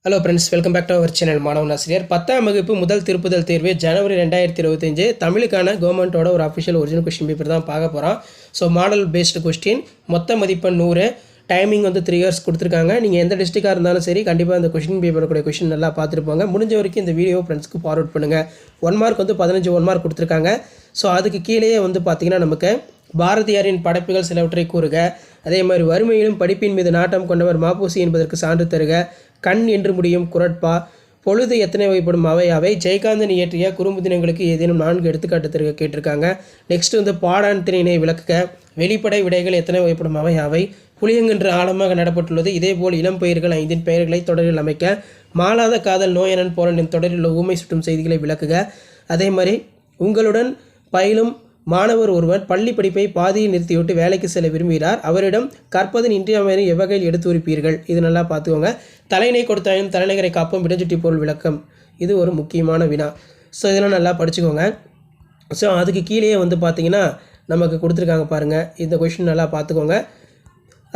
Hello friends, welcome back to our channel மாணவன் ஆசிரியர். 10ஆம் வகுப்பு முதல் திருப்புதல் தேர்வு ஜனவரி 2025 தமிழுக்கான கவர்மெண்ட்டோட ஒரு அஃபிஷியல் ஒரிஜினல் கொஸ்டின் பேப்பர் தான் பார்க்க போகிறோம். ஸோ மாடல் பேஸ்டு கொஸ்டின், மொத்த மதிப்பெண் 100, டைமிங் 3 இயர்ஸ் கொடுத்துருக்காங்க. நீங்கள் எந்த டிஸ்ட்ரிக்டாக இருந்தாலும் சரி, கண்டிப்பாக அந்த கொஸ்டின் பேப்பருடைய கொஸ்டின் நல்லா பார்த்துருப்பாங்க. முடிஞ்ச வரைக்கும் இந்த வீடியோ ஃப்ரெண்ட்ஸ்க்கு ஃபார்வர்ட் பண்ணுங்கள். 1 மார்க் 15 1 மார்க் கொடுத்துருக்காங்க. ஸோ அதுக்கு கீழேயே பார்த்தீங்கன்னா நமக்கு பாரதியாரின் படைப்புகள் சிலவற்றை கூறுக, அதே மாதிரி வறுமையிலும் படிப்பின் மீது நாட்டம் கொண்டவர் மாப்போசி என்பதற்கு சான்று தருக, கண் என்று முடியும் குரட்பா, பொழுது எத்தனை வகைப்படும் அவை ஜெயகாந்தன் இயற்றிய குறும்புதினங்களுக்கு ஏதேனும் 4 எடுத்துக்காட்டு தருக கேட்டிருக்காங்க. நெக்ஸ்ட் பாடான் திணையினை விளக்குக, வெளிப்படை விடைகள் எத்தனை வகைப்படும் அவை புளியங்கன்று ஆழமாக நடப்பட்டுள்ளது. இதேபோல் இளம் பெயர்கள் 5 பெயர்களை தொடரில் அமைக்க, மாளாத காதல் நோயனன் போலன் தொடரில் உள்ள ஊமை சுட்டும் செய்திகளை விளக்குக. அதே மாதிரி உங்களுடன் பயிலும் மாணவர் ஒருவர் பள்ளி படிப்பை பாதியில் நிறுத்திவிட்டு வேலைக்கு செல்ல விரும்புகிறார். அவரிடம் கற்பதன் இன்றியமையாத எவ்வகையில் எடுத்து உரைப்பீர்கள்? இது நல்லா பார்த்துக்கோங்க. தலைநை கொடுத்தாயும் தலைநகரை காப்போம் விடஞ்சுட்டி பொருள் விளக்கம், இது ஒரு முக்கியமான வினா. ஸோ இதெல்லாம் நல்லா படிச்சுக்கோங்க. ஸோ அதுக்கு கீழேயே பார்த்தீங்கன்னா நமக்கு கொடுத்துருக்காங்க பாருங்கள். இந்த கொஷின் நல்லா பார்த்துக்கோங்க.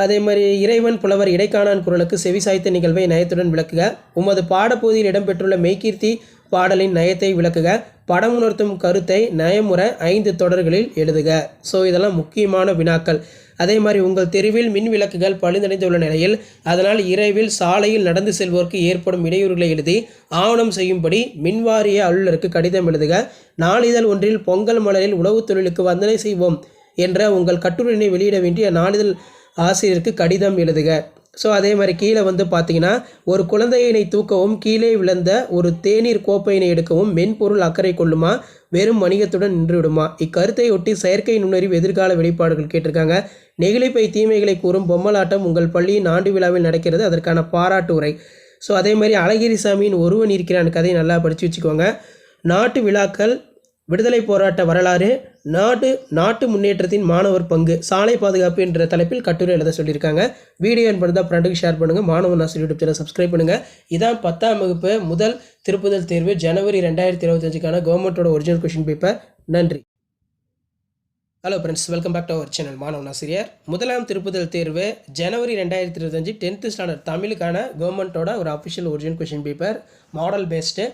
அதே மாதிரி இறைவன் புலவர் இடைக்காணான் குரலுக்கு செவிசாய்த்த நிகழ்வை நயத்துடன் விளக்குக. உமது பாடப்பகுதியில் இடம்பெற்றுள்ள மெய்கீர்த்தி பாடலின் நயத்தை விளக்குக. படம் உணர்த்தும் கருத்தை நயமுறை 5 தொடர்களில் எழுதுக. ஸோ இதெல்லாம் முக்கியமான வினாக்கள். அதே மாதிரி உங்கள் தெருவில் மின் விளக்குகள் பழுதடைந்துள்ள நிலையில் அதனால் இரவில் சாலையில் நடந்து செல்வோருக்கு ஏற்படும் இடையூறுகளை எழுதி ஆவணம் செய்யும்படி மின்வாரிய அலுவலருக்கு கடிதம் எழுதுக. நாளிதழ் ஒன்றில் பொங்கல் மலரில் உழவு தொழிலுக்கு வந்தனை செய்வோம் என்ற உங்கள் கட்டுரையினை வெளியிட வேண்டிய நாளிதழ் ஆசிரியருக்கு கடிதம் எழுதுக. ஸோ அதே மாதிரி கீழே பார்த்தீங்கன்னா ஒரு குழந்தையினை தூக்கவும் கீழே விழுந்த ஒரு தேநீர் கோப்பையினை எடுக்கவும் மென்பொருள் அக்கறை கொள்ளுமா, வெறும் வணிகத்துடன் நின்றுவிடுமா? இக்கருத்தை ஒட்டி செயற்கை நுண்ணறிவு எதிர்கால வெளிப்பாடுகள் கேட்டிருக்காங்க. நெகிழிப்பை தீமைகளை கூறும் பொம்மலாட்டம் உங்கள் பள்ளியின் ஆண்டு விழாவில் நடக்கிறது, அதற்கான பாராட்டு உரை. ஸோ அதே மாதிரி அழகிரிசாமியின் ஒருவன் இருக்கிறான் கதையை நல்லா படித்து வச்சுக்கோங்க. நாட்டு விழாக்கள், விடுதலை போராட்ட வரலாறு, நாட்டு முன்னேற்றத்தின் மாணவர் பங்கு, சாலை பாதுகாப்பு என்ற தலைப்பில் கட்டுரை எழுத சொல்லியிருக்காங்க. வீடியோ என்பதை ஃப்ரெண்டுக்கு ஷேர் பண்ணுங்கள். மாணவன் ஆசிரியர் யூடியூப் சேனல் சப்ஸ்கிரைப் பண்ணுங்கள். இதான் 10ஆம் வகுப்பு முதல் திருப்புதல் தேர்வு ஜனவரி 2025 கவர்மெண்ட்டோட ஒரிஜினல் கொஷின் பேப்பர். நன்றி. Hello friends, welcome back to our channel மாணவன் ஆசிரியர். முதலாம் திருப்புதல் தேர்வு ஜனவரி 2025 10th ஸ்டாண்டர்ட் தமிழுக்கான கவர்மெண்ட்டோட ஒரு official original question paper, model based.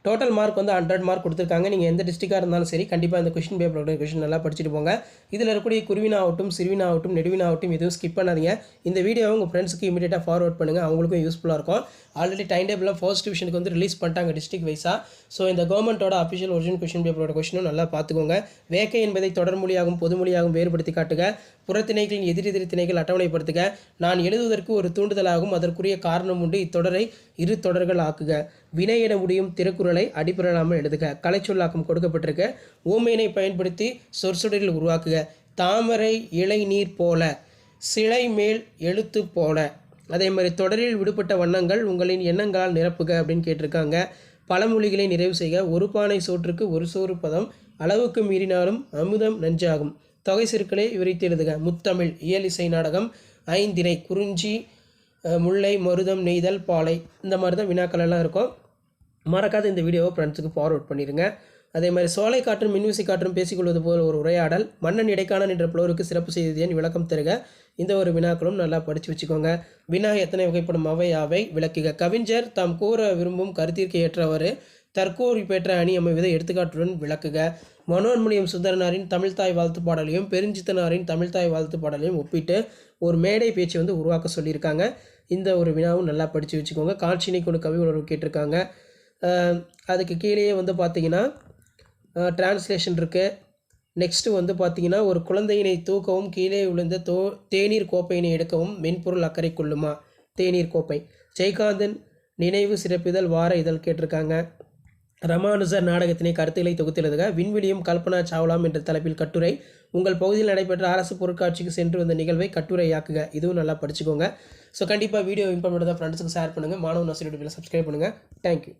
Total mark 100 mark கொடுத்துருக்காங்க. நீங்கள் எந்த டிஸ்ட்ரிக்டாக இருந்தாலும் சரி, கண்டிப்பாக இந்த கொஷின் பேப்பரோட கொஷின் நல்லா படிச்சுட்டு போங்க. இதில் இருக்கக்கூடிய குருவினா ஆகட்டும், சிறுவினா ஆகட்டும், நெடுவினா ஆகட்டும் எதுவும் ஸ்கிப் பண்ணாதீங்க. இந்த வீடியோவை உங்கள் ஃப்ரெண்ட்ஸுக்கு இமீடியட்டாக ஃபார்வர்ட் பண்ணுங்கள், அவங்களுக்கும் யூஸ்ஃபுல்லாக இருக்கும். ஆல்ரெடி டைம் டேபிளில் ஃபர்ஸ்ட் டிவிஷனுக்கு ரிலீஸ் பண்ணிட்டாங்க டிஸ்ட்ரிக்ட் வைஸாக. ஸோ இந்த கவர்மெண்ட்டோட அஃபிஷியல் ஒரிஜினல் கொஷின் பேப்பரோட கொஷினும் நல்லா பார்த்துக்கோங்க. வேக்கை என்பதை தொடர்மொழியாகவும் பொதுமொழியாகவும் வேறுபடுத்தி காட்டுக. புறத்திணைகளின் எதிரெதிர் திணைகள் அட்டவணைப்படுத்துக. நான் எழுதுவதற்கு ஒரு தூண்டுதலாகும், அதற்குரிய காரணம் உண்டு, இத்தொடரை 2 தொடர்கள் ஆக்குக. வினையிட முடியும் திருக்குறளை அடிப்படையில்லாமல் எழுதுக. கலைச்சொல்லாக்கம் கொடுக்கப்பட்டிருக்க. ஊமையினை பயன்படுத்தி சொற்சொடரில் உருவாக்குக. தாமரை இலை நீர் போல, சிலை மேல் எழுத்து போல. அதே மாதிரி தொடரில் விடுபட்ட வண்ணங்கள் உங்களின் எண்ணங்களால் நிரப்புக அப்படின்னு கேட்டிருக்காங்க. பழமொழிகளை நிறைவு செய்க. ஒரு பானை சோற்றுக்கு ஒரு சோறு பதம், அளவுக்கு மீறினாலும் அமுதம் நஞ்சாகும். தொகை சிறுக்களை விரித்து எழுதுக. முத்தமிழ், இயல் இசை நாடகம், ஐந்திணை, குறிஞ்சி, முல்லை, மருதம், நெய்தல், பாலை. இந்த மாதிரி தான் வினாக்கள் எல்லாம் இருக்கும். மறக்காத இந்த வீடியோவை ஃப்ரெண்ட்ஸுக்கு ஃபார்வர்ட் பண்ணிடுங்க. அதே மாதிரி சோலை காற்றும் மின்விசை காற்றும் பேசிக்கொள்வது போல் ஒரு உரையாடல், மன்னன் இடைக்காணன் என்ற புலவருக்கு சிறப்பு செய்தியன் விளக்கம் தருக. இந்த ஒரு வினாக்களும் நல்லா படித்து வச்சுக்கோங்க. வினா எத்தனை வகைப்படும் அவை விளக்குக. கவிஞர் தாம் கூற விரும்பும் கருத்திற்கு ஏற்றவாறு தற்கூறிப்பேற்ற அணி அமைவதை எடுத்துக்காட்டுடன் விளக்குக. மனோன்மணியம் சுந்தரனாரின் தமிழ்தாய் வாழ்த்து பாடலையும் பெருஞ்சித்தனாரின் தமிழ்தாய் வாழ்த்து பாடலையும் ஒப்பிட்டு ஒரு மேடை பேச்சு உருவாக்க சொல்லியிருக்காங்க. இந்த ஒரு வினாவும் நல்லா படித்து வச்சுக்கோங்க. காட்சினை கொண்டு கவி உணர்வு கேட்டிருக்காங்க. அதுக்கு கீழேயே பார்த்தீங்கன்னா டிரான்ஸ்லேஷன் இருக்குது. நெக்ஸ்ட்டு பார்த்தீங்கன்னா ஒரு குழந்தையினை தூக்கவும் கீழே விழுந்த தேநீர் கோப்பையினை எடுக்கவும் மென்பொருள் அக்கறை கொள்ளுமா. தேநீர் கோப்பை. ஜெயகாந்தன் நினைவு சிறப்பிதழ் வார இதழ் கேட்டிருக்காங்க. ரமானுஜர் நாடகத்தினை கருத்துக்களை தொகுத்தெழுதுக. விண்வெளியும் கல்பனா சாவ்லாம் என்ற தலைப்பில் கட்டுரை. உங்கள் பகுதியில் நடைபெற்ற அரசு பொருட்காட்சிக்கு சென்று வந்த நிகழ்வை கட்டுரையாக்குக. இதுவும் நல்லா படிச்சுக்கோங்க. ஸோ கண்டிப்பாக வீடியோ இம்பார்ட்டன்ட் தான் ஃப்ரெண்ட்ஸுக்கு ஷேர் பண்ணுங்கள். மாணவன் ஆசிரியர் சப்ஸ்கிரைப் பண்ணுங்கள். Thank you.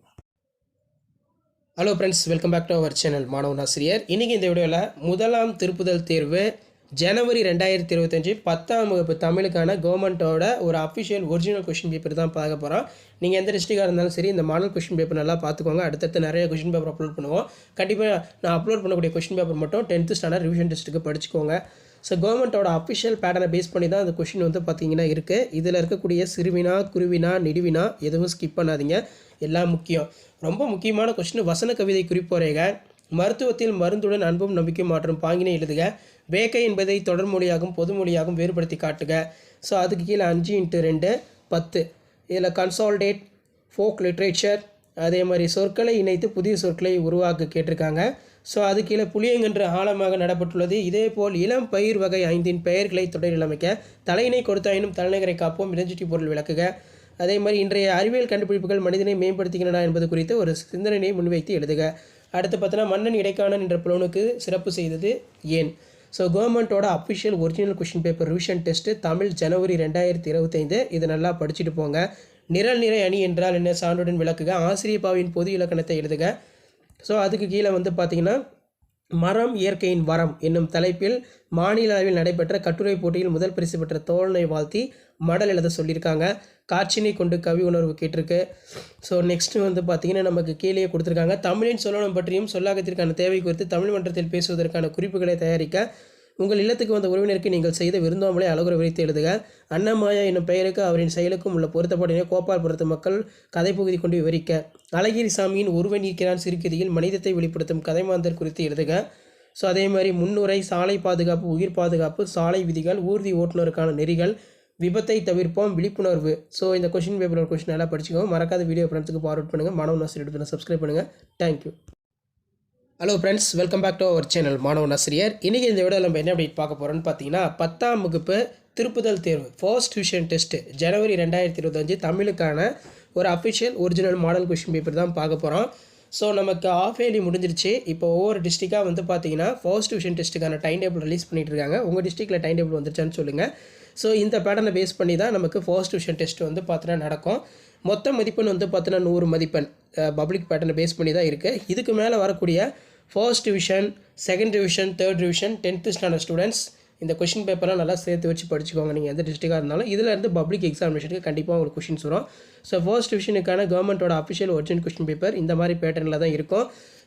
Hello friends, welcome back to our channel மாணவன் ஆசிரியர். இன்றைக்கி இந்த வீடியோவில் முதலாம் திருப்புதல் தேர்வு ஜனவரி 2025 10ஆம் வகுப்பு தமிழுக்கான கவர்மெண்ட்டோட ஒரு அஃபிஷியல் ஒரிஜினல் கொஷின் பேப்பர் தான் பார்க்க போகிறோம். நீங்கள் எந்த டிஸ்ட்ரிக்டாக இருந்தாலும் சரி, இந்த மாடல் கொஷின் பேப்பர் நல்லா பார்த்துக்கோங்க. அடுத்தடுத்து நிறைய கொஷின் பேப்பர் அப்லோட் பண்ணுவோம். கண்டிப்பாக நான் அப்லோட் பண்ணக்கூடிய கொஷின் பேப்பர் மட்டும் 10th ஸ்டாண்டர்ட் ரிவிஷன் டெஸ்ட்டுக்கு படிச்சுக்கோங்க. ஸோ கவர்மெண்ட்டோட அஃபிஷியல் பேட்டர்னை பேஸ் பண்ணி தான் அந்த கொஷின் வந்து பார்த்திங்கன்னா இருக்குது. இதில் இருக்கக்கூடிய சிறுவினா, குருவினா, நெடுவினா எதுவும் ஸ்கிப் பண்ணாதீங்க, எல்லாம் முக்கியம். ரொம்ப முக்கியமான கொஷின் வசன கவிதை குறிப்போரைக. மருத்துவத்தில் மருந்துடன் அன்பும் நம்பிக்கை மாற்றும் பாங்கினை எழுதுக. வேக்கை என்பதை தொடர்மொழியாகவும் பொதுமொழியாகவும் வேறுபடுத்தி காட்டுக. ஸோ அதுக்கு கீழே 5x2 10. இதில் கன்சால்டேட், ஃபோக் லிட்ரேச்சர், அதே மாதிரி சொற்களை இணைத்து புதிய சொற்களை உருவாக்க கேட்டிருக்காங்க. ஸோ அது கீழே புளியங்கன்று ஆழமாக நடப்பட்டுள்ளது. இதேபோல் இளம் பயிர் வகை 5 பெயர்களை தொடரில் அமைக்க. தலையினை கொடுத்தாயினும் தலைநகரை காப்போம், இடஞ்சுட்டி பொருள் விளக்குக. அதே மாதிரி இன்றைய அறிவியல் கண்டுபிடிப்புகள் மனிதனை மேம்படுத்துகின்றன என்பது குறித்து ஒரு சிந்தனையை முன்வைத்து எழுதுக. அடுத்து பார்த்தோன்னா மன்னன் இடைக்காணன் என்ற புலனுக்கு சிறப்பு செய்தது ஏன்? ஸோ கவர்மெண்ட்டோட official original question paper revision test Tamil January 2025. இது நல்லா படிச்சுட்டு போங்க. நிரல் நிறை அணி என்றால் என்ன? சான்றுடன் விளக்குக. ஆசிரியப்பாவின் பொது இலக்கணத்தை எழுதுக. ஸோ அதுக்கு கீழே வந்து பார்த்திங்கன்னா மரம் இயற்கையின் வரம் என்னும் தலைப்பில் மாநில அளவில் நடைபெற்ற கட்டுரை போட்டியில் முதல் பரிசு பெற்ற தோழனை வாழ்த்தி மடல் எழுத சொல்லியிருக்காங்க. காட்சினை கொண்டு கவி உணர்வு கேட்டிருக்கு. ஸோ நெக்ஸ்ட்டு வந்து பார்த்திங்கன்னா நமக்கு கீழே கொடுத்துருக்காங்க. தமிழின் சொல்லணும் பற்றியும் சொல்லாக்கத்திற்கான தேவை குறித்து தமிழ் மன்றத்தில் பேசுவதற்கான குறிப்புகளை தயாரிக்க. உங்கள் இல்லத்துக்கு வந்த உறவினருக்கு நீங்கள் செய்த விருந்தோம்பலை அழகுற விரித்து எழுதுக. அன்னமாயா என்னும் பெயருக்கு அவரின் செயலுக்கும் உள்ள பொருத்தப்பாடினை கோபால்புரத்து மக்கள் கதைப்பகுதி கொண்டு விவரிக்க. அழகிரிசாமியின் ஒருவன் இருக்கிறான் சிறுகதையில் மனிதத்தை வெளிப்படுத்தும் கதைமாந்தர் குறித்து எழுதுக. ஸோ அதே மாதிரி முன்னுரை, சாலை பாதுகாப்பு, உயிர் பாதுகாப்பு, சாலை விதிகள், ஊர்தி ஓட்டுநருக்கான நெறிகள், விபத்தை தவிர்ப்போம், விழிப்புணர்வு. ஸோ இந்த கொஷின் பேப்பரோட கொஷின் நல்லா படிச்சுக்கோங்க. மறக்காத வீடியோ ஃப்ரெண்ட்ஸுக்கு ஃபார்வர்ட் பண்ணுங்கள். மாணவன் ஆசிரியர் சப்ஸ்கிரைப் பண்ணுங்கள். Thank you. Hello friends, welcome back to our channel மாணவன் ஆசிரியர். இன்றைக்கி இந்த வீடியோவில் நம்ம என்ன அப்டேட் பார்க்க போகிறோன்னு பார்த்தீங்கன்னா 10ஆம் வகுப்பு திருப்புதல் தேர்வு ஃபர்ஸ்ட் டிவிஷன் டெஸ்ட்டு ஜனவரி 2025 தமிழுக்கான ஒரு official original model question paper தான் பார்க்க போகிறோம். ஸோ நமக்கு ஆஃப் இயர்லி முடிஞ்சிருச்சு. இப்போ ஒவ்வொரு டிஸ்ட்ரிக்டாக வந்து பார்த்தீங்கன்னா ஃபர்ஸ்ட் டிவிஷன் டெஸ்ட்டுக்கான டைம் டேபிள் ரிலீஸ் பண்ணிட்டு இருக்காங்க. உங்கள் டிஸ்ட்ரிக்ட்டில் டைம் டேபிள் வந்துருச்சான்னு சொல்லுங்கள். ஸோ இந்த பேட்டர்னை பேஸ் பண்ணி தான் நமக்கு ஃபர்ஸ்ட் டிவிஷன் டெஸ்ட் வந்து பார்த்தீங்கன்னா நடக்கும். மொத்த மதிப்பெண் வந்து பார்த்தீங்கன்னா 100 மதிப்பெண் பப்ளிக் பேட்டர்னை பேஸ் பண்ணி தான் இருக்குது. இதுக்கு மேலே வரக்கூடிய first division, second division, third division, 10th standard students இந்த கொஷின் பேப்பர்லாம் நல்லா சேர்த்து வச்சு படிச்சுக்கோங்க. நீங்கள் எந்த டிஸ்ட்ரிக்டாக இருந்தாலும் இதில் இருந்து பப்ளிக் எக்ஸாமினேஷனுக்கு கண்டிப்பாக உங்களுக்கு கொஷின்ஸ் வரும். ஸோ ஃபர்ஸ்ட் டிவிஷனுக்கான கவர்மெண்ட்டோட அஃபிஷியல் ஒரிஜினல் கொஷின் பேப்பர் இந்த மாதிரி பேட்டர்னில் தான் இருக்கும்.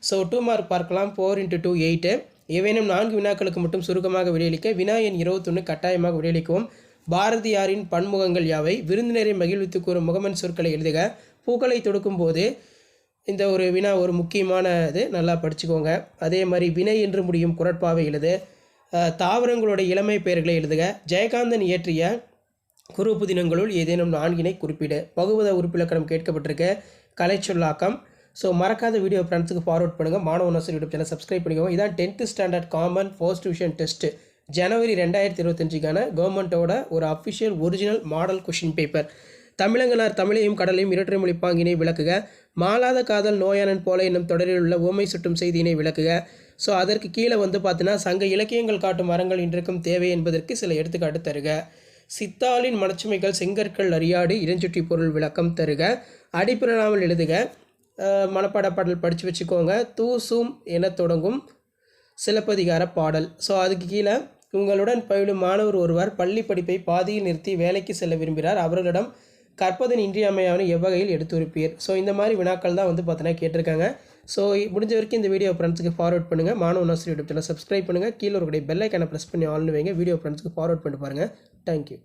ஸோ 2 மார்க் பார்க்கலாம். 4x2 8. ஏவேனும் 4 வினாக்களுக்கு மட்டும் சுருக்கமாக விடையளிக்க. வினா எண் 21 கட்டாயமாக விடையளிக்கவும். பாரதியாரின் பன்முகங்கள் யாவை? விருந்தினரை மகிழ்வித்து கூறும் முகமன் சொற்களை எழுதுக. பூக்களை தொடுக்கும் போது இந்த ஒரு வினா ஒரு முக்கியமான இது, நல்லா படிச்சுக்கோங்க. அதே மாதிரி வினை என்று முடியும் குரட்பாவை எழுது. தாவரங்களோட இளமை பெயர்களை எழுதுக. ஜெயகாந்தன் இயற்றிய குறுப்புதினங்களுள் ஏதேனும் 4 குறிப்பிடு. பகுவத உறுப்பிலக்கணம் கேட்கப்பட்டிருக்கு. கலைச்சொல்லாக்கம். ஸோ மறக்காத வீடியோ ஃப்ரெண்ட்ஸுக்கு ஃபார்வர்ட் பண்ணுங்கள். மாணவன் ஆசிரியர் யூடியூப் சேனல் சப்ஸ்கிரைப் பண்ணிக்கோங்க. இதான் 10th standard common first division test January 2025க்கான கவர்மெண்ட்டோட ஒரு official original model question paper. தமிழங்களார் தமிழையும் கடலையும் இரட்டை மொழி பாங்கினை விளக்குக. மாளாத காதல் நோயானன் போல என்னும் தொடரில் உள்ள உவமை சுட்டும் செய்தியினை விளக்குக. ஸோ அதற்கு கீழே வந்து பார்த்தீங்கன்னா சங்க இலக்கியங்கள் காட்டும் மரங்கள் இன்றைக்கும் தேவை என்பதற்கு சில எடுத்துக்காட்டு தருக. சித்தாளின் மனச்சுமைகள் செங்கற்கள் அறியாடு இடஞ்சுட்டி பொருள் விளக்கம் தருக. அடிப்பிரலாமல் எழுதுக. மனப்பாட பாடல் படித்து வச்சுக்கோங்க. தூசும் என தொடங்கும் சிலப்பதிகார பாடல். ஸோ அதுக்கு கீழே உங்களுடன் பயிலும் மாணவர் ஒருவர் பள்ளி படிப்பை பாதியில் நிறுத்தி வேலைக்கு செல்ல விரும்புகிறார். அவர்களிடம் கற்பதன் இன்றியமையானு எவ்வகையில் எடுத்துரைப்பீர்? ஸோ இந்த மாதிரி வினாக்கள் தான் வந்து பார்த்தீங்கன்னா கேட்டிருக்காங்க. ஸோ முடிஞ்ச வரைக்கும் இந்த வீடியோ ஃப்ரெண்ட்ஸுக்கு ஃபார்வர்ட் பண்ணுங்கள். மாணவன் ஆசிரியர் யூடியூப் சேனல் சப்ஸ்கிரைப் பண்ணுங்கள். கீழே ஒரு பெல் ஐக்கானை ப்ரெஸ் பண்ணி ஆல்னு வைங்க. வீடியோ ஃப்ரெண்ட்ஸுக்கு ஃபார்வர்ட் பண்ணிட்டு பாருங்கள். தேங்க்யூ.